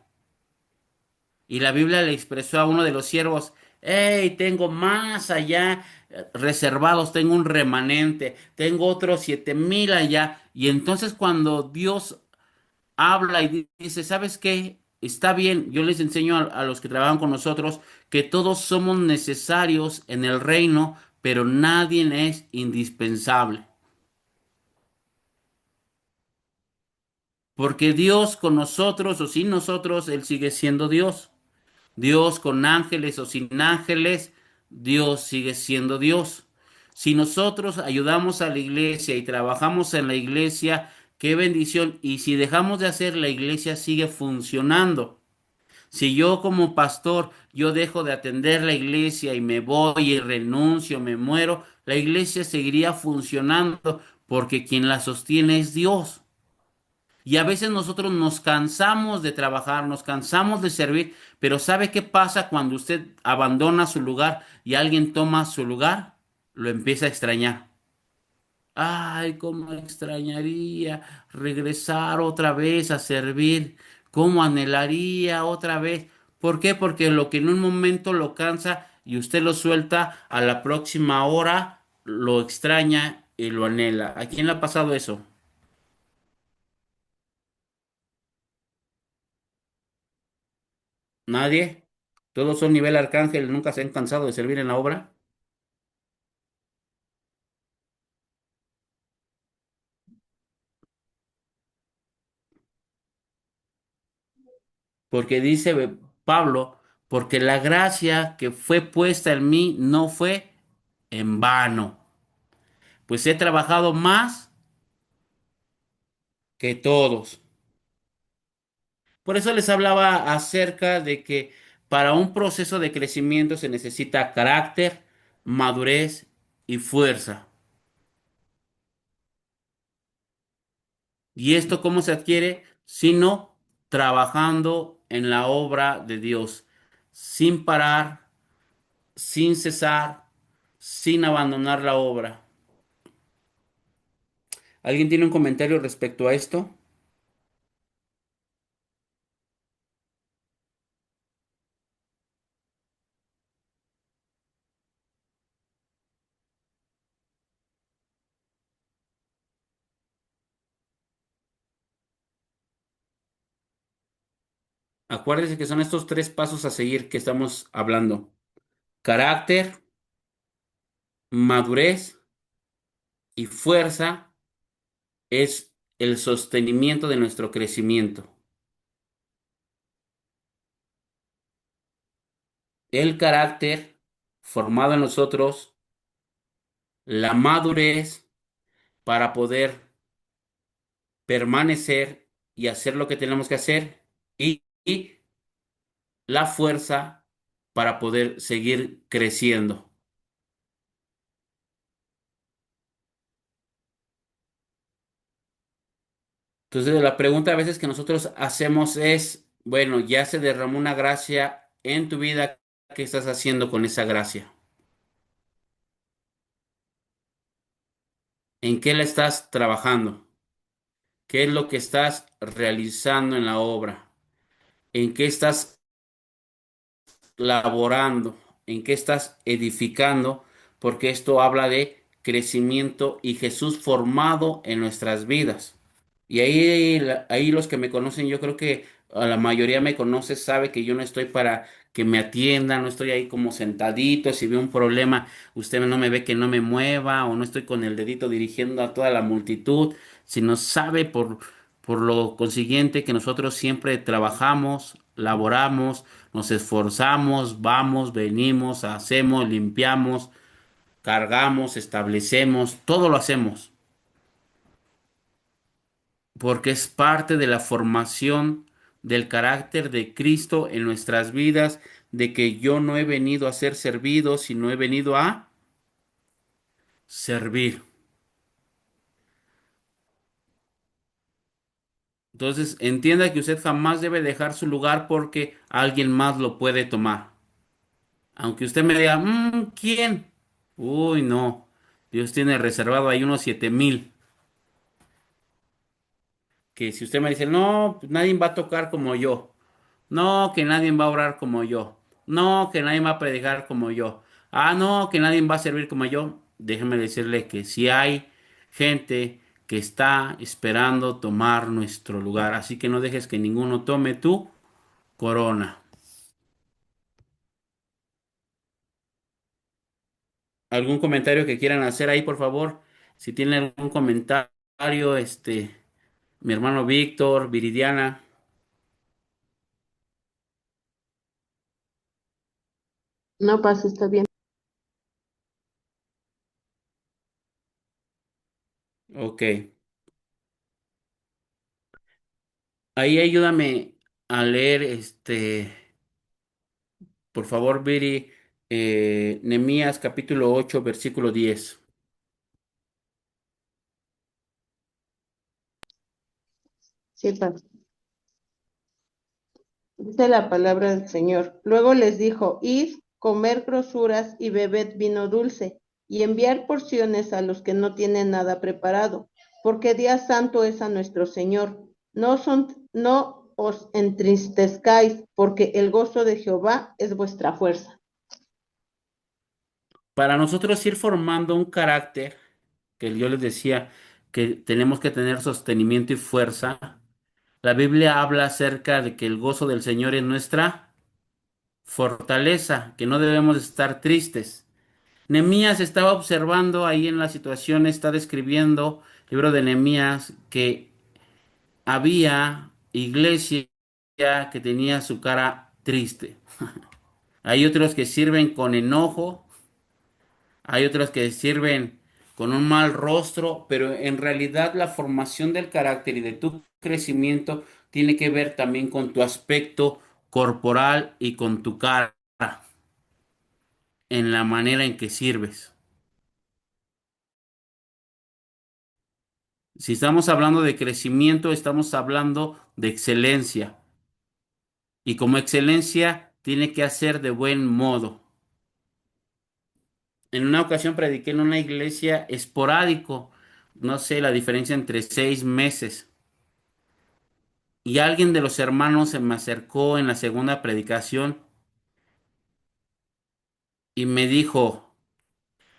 Y la Biblia le expresó a uno de los siervos, hey, tengo más allá reservados, tengo un remanente, tengo otros 7,000 allá. Y entonces cuando Dios habla y dice, ¿sabes qué? Está bien, yo les enseño a los que trabajan con nosotros que todos somos necesarios en el reino, pero nadie es indispensable. Porque Dios con nosotros o sin nosotros, Él sigue siendo Dios. Dios con ángeles o sin ángeles, Dios sigue siendo Dios. Si nosotros ayudamos a la iglesia y trabajamos en la iglesia, qué bendición. Y si dejamos de hacer, la iglesia sigue funcionando. Si yo como pastor, yo dejo de atender la iglesia y me voy y renuncio, me muero, la iglesia seguiría funcionando porque quien la sostiene es Dios. Y a veces nosotros nos cansamos de trabajar, nos cansamos de servir, pero ¿sabe qué pasa cuando usted abandona su lugar y alguien toma su lugar? lo empieza a extrañar. Ay, cómo extrañaría regresar otra vez a servir, cómo anhelaría otra vez. ¿Por qué? Porque lo que en un momento lo cansa y usted lo suelta, a la próxima hora lo extraña y lo anhela. ¿A quién le ha pasado eso? ¿Nadie? ¿Todos son nivel arcángel, nunca se han cansado de servir en la obra? Porque dice Pablo, porque la gracia que fue puesta en mí no fue en vano, pues he trabajado más que todos. Por eso les hablaba acerca de que para un proceso de crecimiento se necesita carácter, madurez y fuerza. ¿Y esto cómo se adquiere? Sino trabajando en la obra de Dios, sin parar, sin cesar, sin abandonar la obra. ¿Alguien tiene un comentario respecto a esto? Acuérdense que son estos tres pasos a seguir que estamos hablando. Carácter, madurez y fuerza es el sostenimiento de nuestro crecimiento. El carácter formado en nosotros, la madurez para poder permanecer y hacer lo que tenemos que hacer, y la fuerza para poder seguir creciendo. Entonces, la pregunta a veces que nosotros hacemos es, bueno, ya se derramó una gracia en tu vida, ¿qué estás haciendo con esa gracia? ¿En qué la estás trabajando? ¿Qué es lo que estás realizando en la obra? ¿En qué estás laborando? ¿En qué estás edificando? Porque esto habla de crecimiento y Jesús formado en nuestras vidas. Y ahí los que me conocen, yo creo que a la mayoría me conoce, sabe que yo no estoy para que me atiendan, no estoy ahí como sentadito, si veo un problema, usted no me ve que no me mueva o no estoy con el dedito dirigiendo a toda la multitud, sino sabe por lo consiguiente que nosotros siempre trabajamos, laboramos, nos esforzamos, vamos, venimos, hacemos, limpiamos, cargamos, establecemos, todo lo hacemos porque es parte de la formación del carácter de Cristo en nuestras vidas, de que yo no he venido a ser servido, sino he venido a servir. Entonces, entienda que usted jamás debe dejar su lugar porque alguien más lo puede tomar. Aunque usted me diga, ¿quién? Uy, no. Dios tiene reservado ahí unos 7,000. Que si usted me dice, no, pues nadie va a tocar como yo. No, que nadie va a orar como yo. No, que nadie va a predicar como yo. Ah, no, que nadie va a servir como yo. Déjeme decirle que si hay gente que está esperando tomar nuestro lugar. Así que no dejes que ninguno tome tu corona. ¿Algún comentario que quieran hacer ahí, por favor? Si tienen algún comentario, mi hermano Víctor, Viridiana. No pasa, está bien. Ok. Ahí ayúdame a leer por favor, Viri, Nehemías capítulo 8 versículo 10. Sí, pasa. Dice la palabra del Señor. Luego les dijo, id, comer grosuras y bebed vino dulce, y enviar porciones a los que no tienen nada preparado, porque día santo es a nuestro Señor. No os entristezcáis, porque el gozo de Jehová es vuestra fuerza. Para nosotros ir formando un carácter, que yo les decía que tenemos que tener sostenimiento y fuerza, la Biblia habla acerca de que el gozo del Señor es nuestra fortaleza, que no debemos estar tristes. Nehemías estaba observando ahí en la situación, está describiendo, libro de Nehemías, que había iglesia que tenía su cara triste. Hay otros que sirven con enojo, hay otros que sirven con un mal rostro, pero en realidad la formación del carácter y de tu crecimiento tiene que ver también con tu aspecto corporal y con tu cara, en la manera en que sirves. Si estamos hablando de crecimiento, estamos hablando de excelencia. Y como excelencia, tiene que hacer de buen modo. En una ocasión prediqué en una iglesia esporádico, no sé la diferencia entre 6 meses. Y alguien de los hermanos se me acercó en la segunda predicación y me dijo,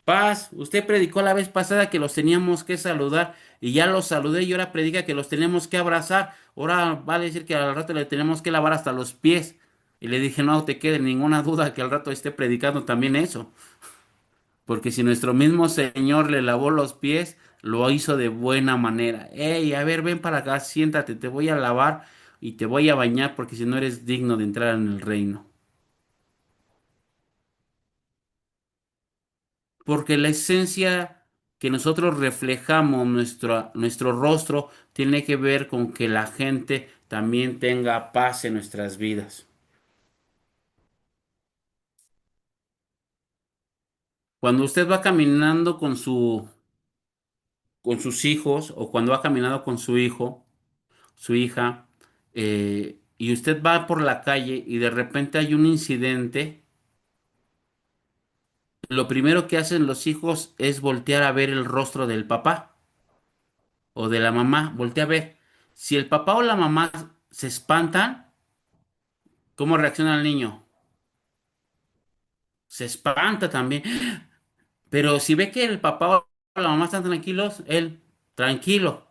Paz, usted predicó la vez pasada que los teníamos que saludar y ya los saludé y ahora predica que los tenemos que abrazar. Ahora va a decir que al rato le tenemos que lavar hasta los pies. Y le dije, no te quede ninguna duda que al rato esté predicando también eso. Porque si nuestro mismo Señor le lavó los pies, lo hizo de buena manera. Hey, a ver, ven para acá, siéntate, te voy a lavar y te voy a bañar porque si no eres digno de entrar en el reino. Porque la esencia que nosotros reflejamos, nuestro rostro, tiene que ver con que la gente también tenga paz en nuestras vidas. Cuando usted va caminando con sus hijos o cuando va caminando con su hijo, su hija, y usted va por la calle y de repente hay un incidente, lo primero que hacen los hijos es voltear a ver el rostro del papá o de la mamá, voltea a ver. Si el papá o la mamá se espantan, ¿cómo reacciona el niño? Se espanta también. Pero si ve que el papá o la mamá están tranquilos, él tranquilo.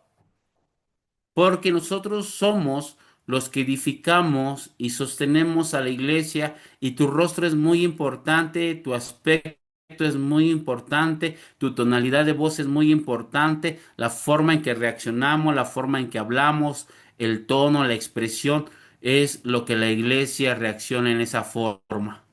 Porque nosotros somos los que edificamos y sostenemos a la iglesia y tu rostro es muy importante, tu aspecto es muy importante, tu tonalidad de voz es muy importante, la forma en que reaccionamos, la forma en que hablamos, el tono, la expresión, es lo que la iglesia reacciona en esa forma.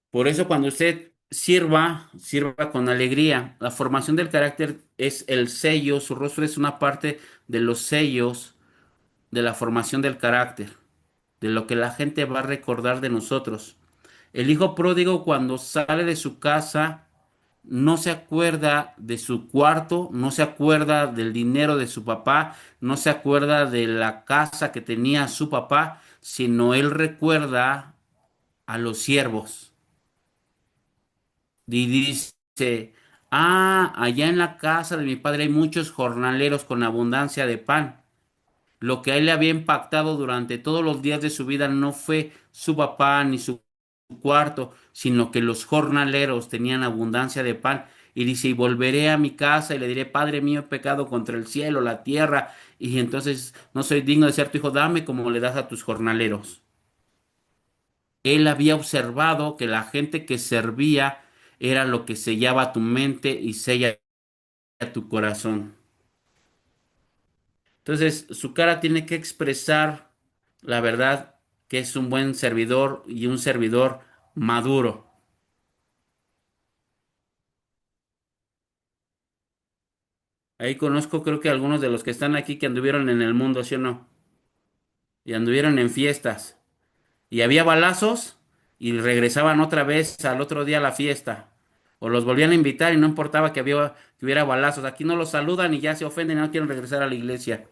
Por eso cuando usted sirva, sirva con alegría. La formación del carácter es el sello, su rostro es una parte de los sellos de la formación del carácter, de lo que la gente va a recordar de nosotros. El hijo pródigo cuando sale de su casa no se acuerda de su cuarto, no se acuerda del dinero de su papá, no se acuerda de la casa que tenía su papá, sino él recuerda a los siervos. Y dice, allá en la casa de mi padre hay muchos jornaleros con abundancia de pan. Lo que a él le había impactado durante todos los días de su vida no fue su papá ni su cuarto, sino que los jornaleros tenían abundancia de pan. Y dice, y volveré a mi casa y le diré, Padre mío, he pecado contra el cielo, la tierra, y entonces no soy digno de ser tu hijo, dame como le das a tus jornaleros. Él había observado que la gente que servía era lo que sellaba tu mente y sella tu corazón. Entonces, su cara tiene que expresar la verdad que es un buen servidor y un servidor maduro. Ahí conozco, creo que algunos de los que están aquí que anduvieron en el mundo, ¿sí o no? Y anduvieron en fiestas. Y había balazos y regresaban otra vez al otro día a la fiesta. O los volvían a invitar y no importaba que hubiera balazos. Aquí no los saludan y ya se ofenden y no quieren regresar a la iglesia.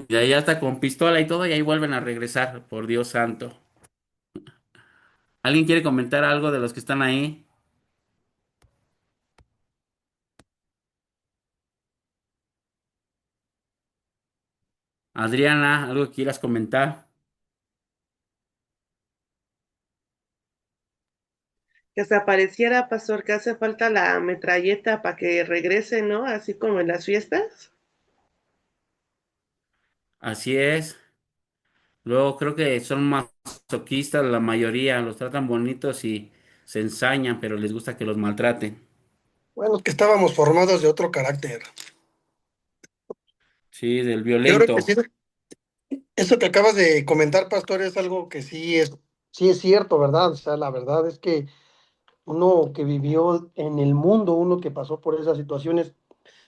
Y ahí hasta con pistola y todo, y ahí vuelven a regresar, por Dios santo. ¿Alguien quiere comentar algo de los que están ahí? Adriana, ¿algo que quieras comentar? Que se apareciera, pastor, que hace falta la metralleta para que regrese, ¿no? Así como en las fiestas. Así es. Luego creo que son masoquistas la mayoría, los tratan bonitos y se ensañan, pero les gusta que los maltraten. Bueno, que estábamos formados de otro carácter. Sí, del Yo creo que violento. sí, eso que acabas de comentar, pastor, es algo que sí es cierto, ¿verdad? O sea, la verdad es que uno que vivió en el mundo, uno que pasó por esas situaciones,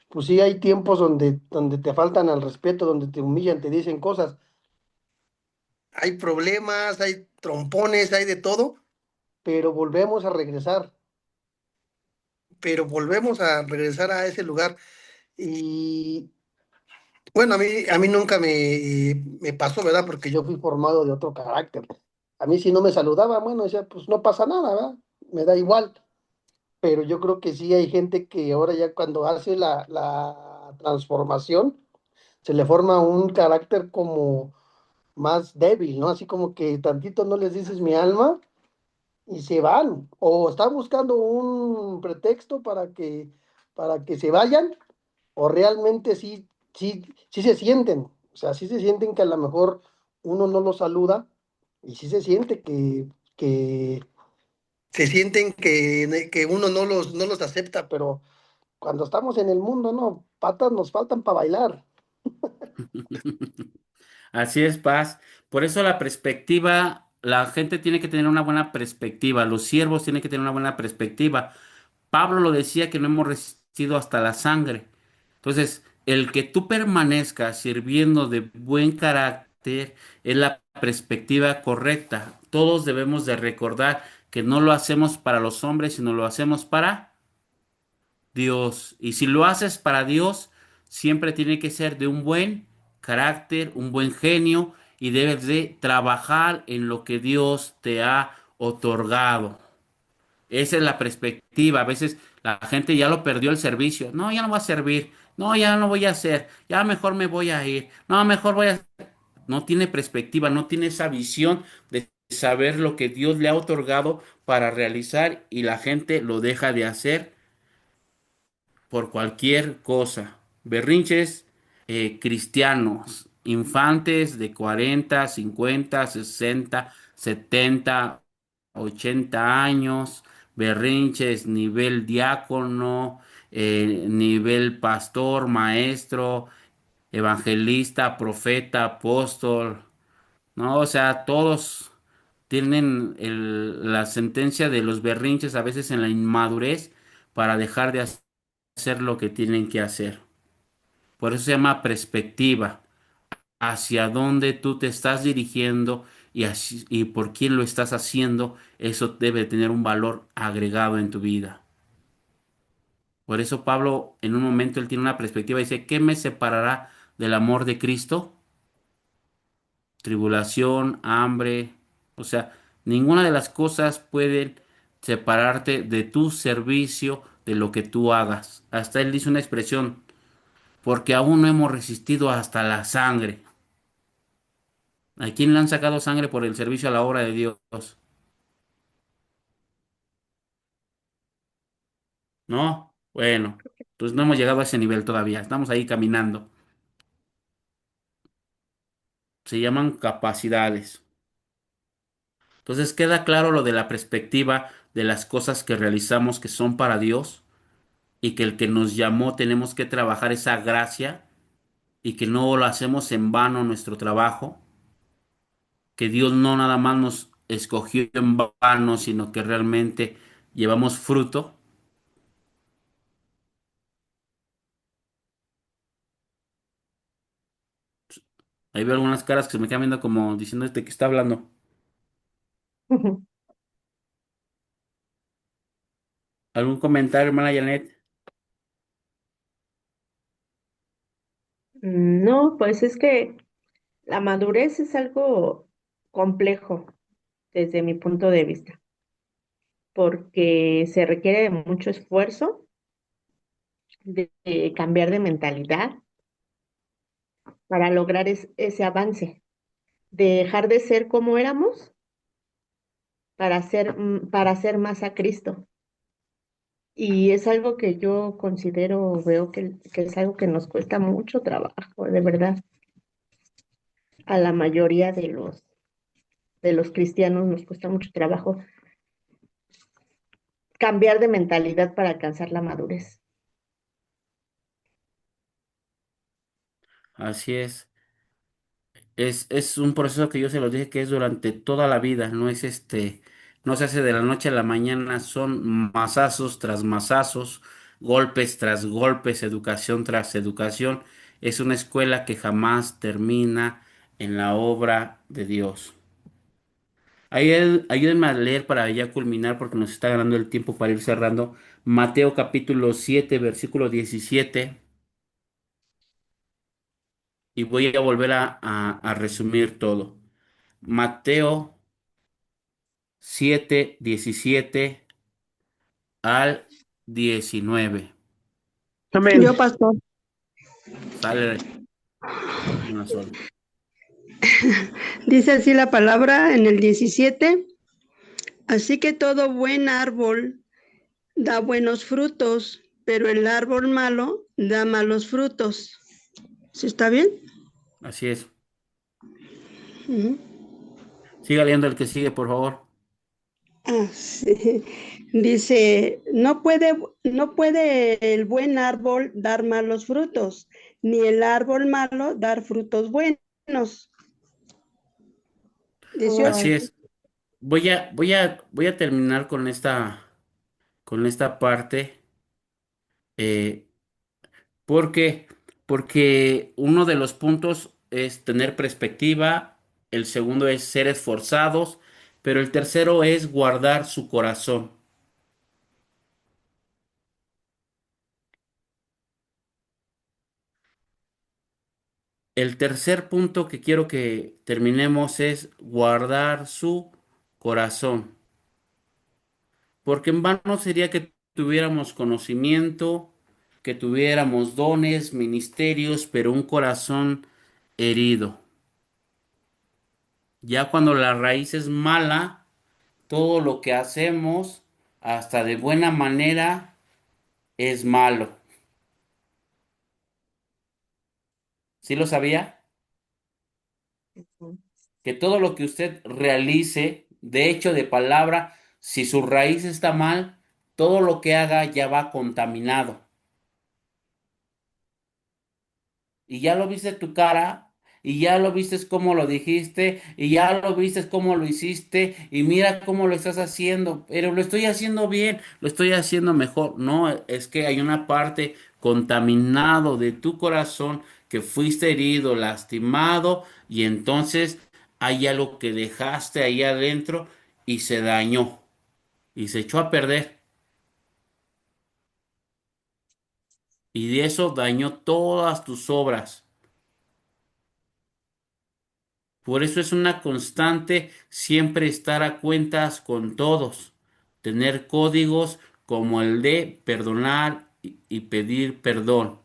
pues sí hay tiempos donde te faltan al respeto, donde te humillan, te dicen cosas. Hay problemas, hay trompones, hay de todo, pero volvemos a regresar a ese lugar. Y bueno, a mí nunca me pasó, ¿verdad? Porque yo fui formado de otro carácter. A mí si no me saludaba, bueno, decía, pues no pasa nada, ¿verdad? Me da igual. Pero yo creo que sí hay gente que ahora ya cuando hace la transformación, se le forma un carácter como más débil, ¿no? Así como que tantito no les dices mi alma y se van, o están buscando un pretexto para que se vayan, o realmente sí se sienten, o sea, sí se sienten que a lo mejor uno no los saluda y sí se siente que se sienten que uno no los acepta, pero cuando estamos en el mundo, no, patas nos faltan para bailar. Así es, Paz. Por eso la perspectiva, la gente tiene que tener una buena perspectiva, los siervos tienen que tener una buena perspectiva. Pablo lo decía que no hemos resistido hasta la sangre. Entonces, el que tú permanezcas sirviendo de buen carácter es la perspectiva correcta. Todos debemos de recordar que no lo hacemos para los hombres, sino lo hacemos para Dios. Y si lo haces para Dios, siempre tiene que ser de un buen carácter, un buen genio, y debes de trabajar en lo que Dios te ha otorgado. Esa es la perspectiva. A veces la gente ya lo perdió el servicio. No, ya no va a servir. No, ya no voy a hacer. Ya mejor me voy a ir. No, mejor voy a... No tiene perspectiva, no tiene esa visión de saber lo que Dios le ha otorgado para realizar y la gente lo deja de hacer por cualquier cosa. Berrinches cristianos, infantes de 40, 50, 60, 70, 80 años, berrinches nivel diácono, nivel pastor, maestro, evangelista, profeta, apóstol, ¿no? O sea, todos tienen la sentencia de los berrinches a veces en la inmadurez para dejar de hacer lo que tienen que hacer. Por eso se llama perspectiva, hacia dónde tú te estás dirigiendo y por quién lo estás haciendo, eso debe tener un valor agregado en tu vida. Por eso Pablo en un momento él tiene una perspectiva y dice, ¿qué me separará del amor de Cristo? Tribulación, hambre, o sea, ninguna de las cosas pueden separarte de tu servicio, de lo que tú hagas. Hasta él dice una expresión, porque aún no hemos resistido hasta la sangre. ¿A quién le han sacado sangre por el servicio a la obra de Dios? ¿No? Bueno, pues no hemos llegado a ese nivel todavía, estamos ahí caminando. Se llaman capacidades. Entonces queda claro lo de la perspectiva de las cosas que realizamos que son para Dios y que el que nos llamó tenemos que trabajar esa gracia y que no lo hacemos en vano nuestro trabajo, que Dios no nada más nos escogió en vano, sino que realmente llevamos fruto. Ahí veo algunas caras que se me quedan viendo como diciendo este que está hablando. ¿Algún comentario, hermana Janet? No, pues es que la madurez es algo complejo desde mi punto de vista, porque se requiere de mucho esfuerzo, de cambiar de mentalidad para lograr ese avance, de dejar de ser como éramos para ser más a Cristo. Y es algo que yo considero, veo que es algo que nos cuesta mucho trabajo, de verdad. A la mayoría de los cristianos nos cuesta mucho trabajo cambiar de mentalidad para alcanzar la madurez. Así es. Es un proceso que yo se los dije que es durante toda la vida, no es no se hace de la noche a la mañana, son mazazos tras mazazos, golpes tras golpes, educación tras educación. Es una escuela que jamás termina en la obra de Dios. Ayúdenme a leer para ya culminar porque nos está ganando el tiempo para ir cerrando. Mateo capítulo 7 versículo 17 y voy a volver a resumir todo. Mateo 7:17 al 19. Yo, Amén. pastor. Sale una sola. Dice así la palabra en el 17. Así que todo buen árbol da buenos frutos, pero el árbol malo da malos frutos. ¿Sí está bien? Así es. Ujú. Siga leyendo el que sigue, por favor. Sí. Dice, no puede el buen árbol dar malos frutos, ni el árbol malo dar frutos buenos. 18. Así es. Voy a terminar con esta parte. eh, ¿Por qué? Porque uno de los puntos es tener perspectiva, el segundo es ser esforzados, pero el tercero es guardar su corazón. El tercer punto que quiero que terminemos es guardar su corazón, porque en vano sería que tuviéramos conocimiento, que tuviéramos dones, ministerios, pero un corazón herido. Ya cuando la raíz es mala, todo lo que hacemos, hasta de buena manera, es malo. ¿Sí lo sabía? Que todo lo que usted realice, de hecho, de palabra, si su raíz está mal, todo lo que haga ya va contaminado. Y ya lo viste tu cara, y ya lo viste cómo lo dijiste, y ya lo viste cómo lo hiciste, y mira cómo lo estás haciendo, pero lo estoy haciendo bien, lo estoy haciendo mejor. No, es que hay una parte contaminado de tu corazón que fuiste herido, lastimado, y entonces hay algo que dejaste ahí adentro y se dañó, y se echó a perder, y de eso dañó todas tus obras. Por eso es una constante siempre estar a cuentas con todos, tener códigos como el de perdonar y pedir perdón,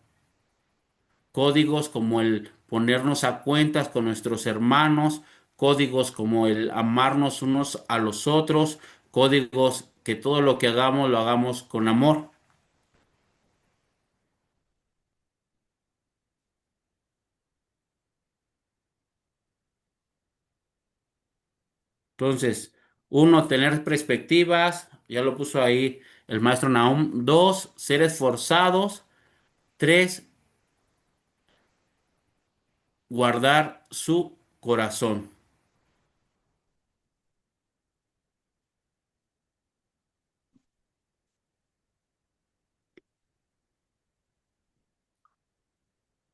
códigos como el ponernos a cuentas con nuestros hermanos, códigos como el amarnos unos a los otros, códigos que todo lo que hagamos lo hagamos con amor. Entonces, uno, tener perspectivas, ya lo puso ahí el maestro Nahum. Dos, ser esforzados. Tres, guardar su corazón.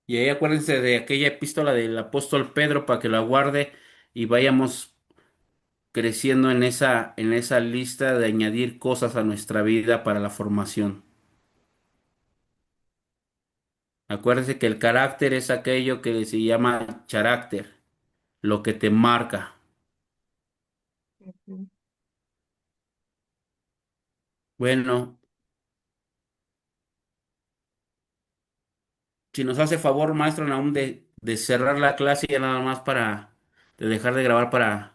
Y ahí acuérdense de aquella epístola del apóstol Pedro para que la guarde y vayamos creciendo en esa lista de añadir cosas a nuestra vida para la formación. Acuérdese que el carácter es aquello que se llama carácter, lo que te marca. Ujú. Bueno, si nos hace favor, maestro Nahum, de cerrar la clase ya nada más de dejar de grabar para